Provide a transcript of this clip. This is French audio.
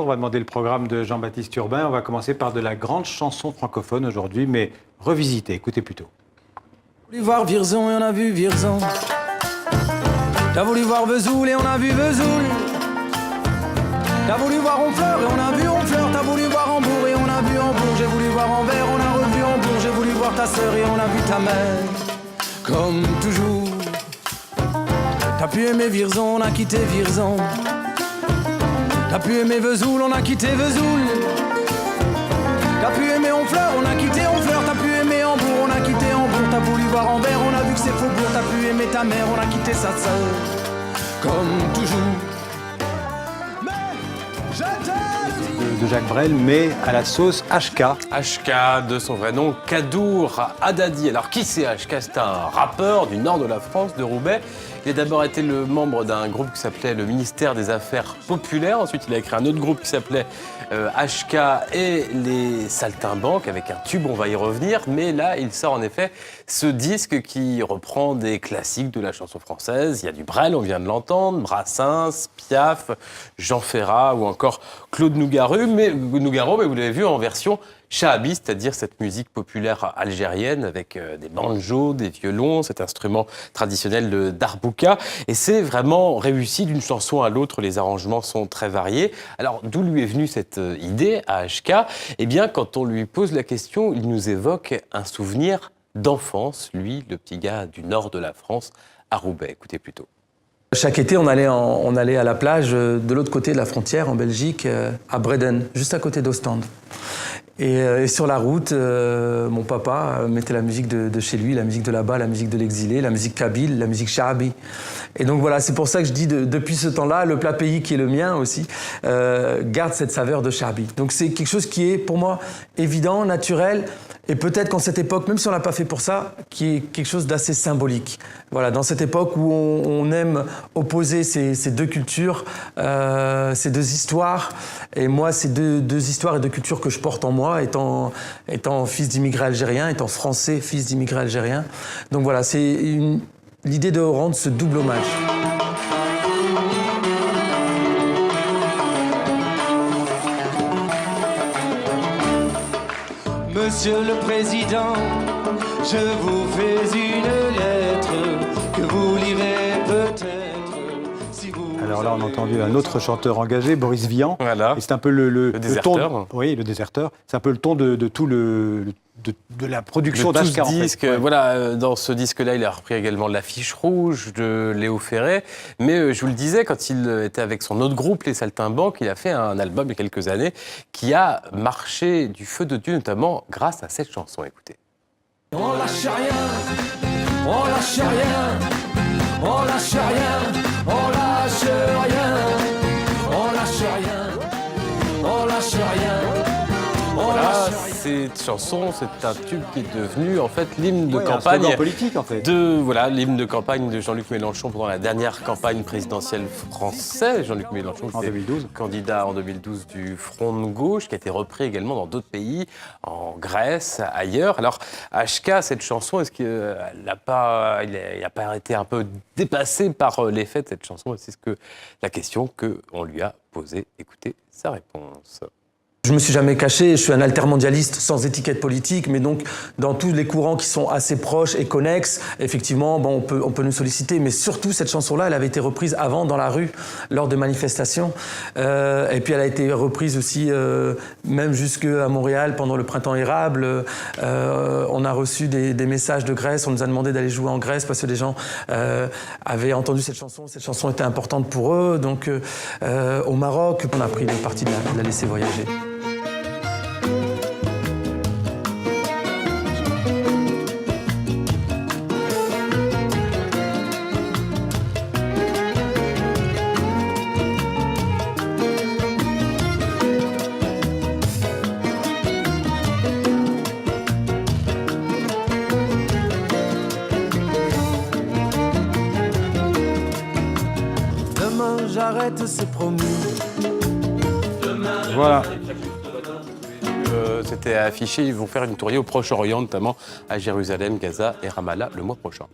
On va demander le programme de Jean-Baptiste Urbain. On va commencer par de la grande chanson francophone aujourd'hui, mais revisitée. Écoutez plutôt. T'as voulu voir Vierzon et on a vu Vierzon. T'as voulu voir Vesoul et on a vu Vesoul. T'as voulu voir Honfleur et on a vu Honfleur. T'as voulu voir Hambourg et on a vu Hambourg. J'ai voulu voir Anvers, on a revu Hambourg. J'ai voulu voir ta sœur et on a vu ta mère. Comme toujours. T'as pu aimer Vierzon, on a quitté Vierzon. T'as pu aimer Vesoul, on a quitté Vesoul. T'as pu aimer Honfleur, on a quitté Honfleur. T'as pu aimer Hambourg, on a quitté Hambourg. T'as voulu voir Anvers, on a vu que c'est Faubourg. T'as pu aimer ta mère, on a quitté sa sœur. Comme toujours. De Jacques Brel, mais à la sauce HK. HK, de son vrai nom, Kadour Haddadi. Alors, qui c'est HK? C'est un rappeur du nord de la France, de Roubaix. Il a d'abord été le membre d'un groupe qui s'appelait le Ministère des Affaires Populaires. Ensuite, il a créé un autre groupe qui s'appelait HK et les Saltimbanques, avec un tube, on va y revenir. Mais là, il sort en effet ce disque qui reprend des classiques de la chanson française. Il y a du Brel, on vient de l'entendre, Brassens, Piaf, Jean Ferrat ou encore Claude Nougaro. Mais vous l'avez vu en version Shahabi, c'est-à-dire cette musique populaire algérienne avec des banjos, des violons, cet instrument traditionnel de Darbouka. Et c'est vraiment réussi d'une chanson à l'autre, les arrangements sont très variés. Alors d'où lui est venue cette idée à HK? Eh bien, quand on lui pose la question, il nous évoque un souvenir d'enfance, lui, le petit gars du nord de la France, à Roubaix. Écoutez plutôt. Chaque été, on allait à la plage de l'autre côté de la frontière, en Belgique, à Breden, juste à côté d'Ostende. Et sur la route, mon papa mettait la musique de chez lui, la musique de là-bas, la musique de l'exilé, la musique kabyle, la musique shahabi. Et donc voilà, c'est pour ça que je dis, depuis ce temps-là, le plat pays qui est le mien aussi, garde cette saveur de shahabi. Donc c'est quelque chose qui est, pour moi, évident, naturel, et peut-être qu'en cette époque, même si on ne l'a pas fait pour ça, qui est quelque chose d'assez symbolique. Voilà, dans cette époque où on aime opposer ces deux cultures, ces deux histoires, et moi, ces deux histoires et deux cultures que je porte en moi, étant fils d'immigrés algériens, étant français, fils d'immigrés algériens. Donc voilà, c'est l'idée de rendre ce double hommage. Monsieur le Président, je vous fais une lettre que vous lirez peut-être si vous... Alors là, on a entendu un autre chanteur engagé, Boris Vian. Voilà. Et c'est un peu le déserteur. ton. Oui, le déserteur. C'est un peu le ton de tout de la production d'HK, en disque, fait. Ouais. Voilà, dans ce disque-là, il a repris également l'affiche rouge de Léo Ferré. Mais je vous le disais, quand il était avec son autre groupe, les Saltimbanques, il a fait un album il y a quelques années qui a marché du feu de Dieu, notamment grâce à cette chanson. Écoutez. On lâche rien, on lâche rien, on lâche rien, on lâche rien, on lâche rien, on lâche rien. Voilà, cette chanson, c'est un tube qui est devenu en fait l'hymne de Un campagne slogan politique, en fait. l'hymne de campagne de Jean-Luc Mélenchon pendant la dernière campagne présidentielle française. Jean-Luc Mélenchon, En qui était 2012. candidat en 2012 du Front de gauche, qui a été repris également dans d'autres pays, en Grèce, ailleurs. Alors, HK, cette chanson, est-ce qu'il n'a pas été un peu dépassé par l'effet de cette chanson? C'est la question qu'on lui a posée. Écoutez sa réponse. Je me suis jamais caché, je suis un altermondialiste sans étiquette politique, mais donc dans tous les courants qui sont assez proches et connexes, effectivement, bon, on peut nous solliciter, mais surtout cette chanson-là, elle avait été reprise avant dans la rue, lors de manifestations, et puis elle a été reprise aussi, même jusqu'à Montréal pendant le printemps érable. On a reçu des messages de Grèce, on nous a demandé d'aller jouer en Grèce parce que les gens avaient entendu cette chanson était importante pour eux, donc au Maroc, on a pris le parti de la laisser voyager. Demain j'arrête, c'est promis. Voilà. C'était affiché, ils vont faire une tournée au Proche-Orient, notamment à Jérusalem, Gaza et Ramallah le mois prochain.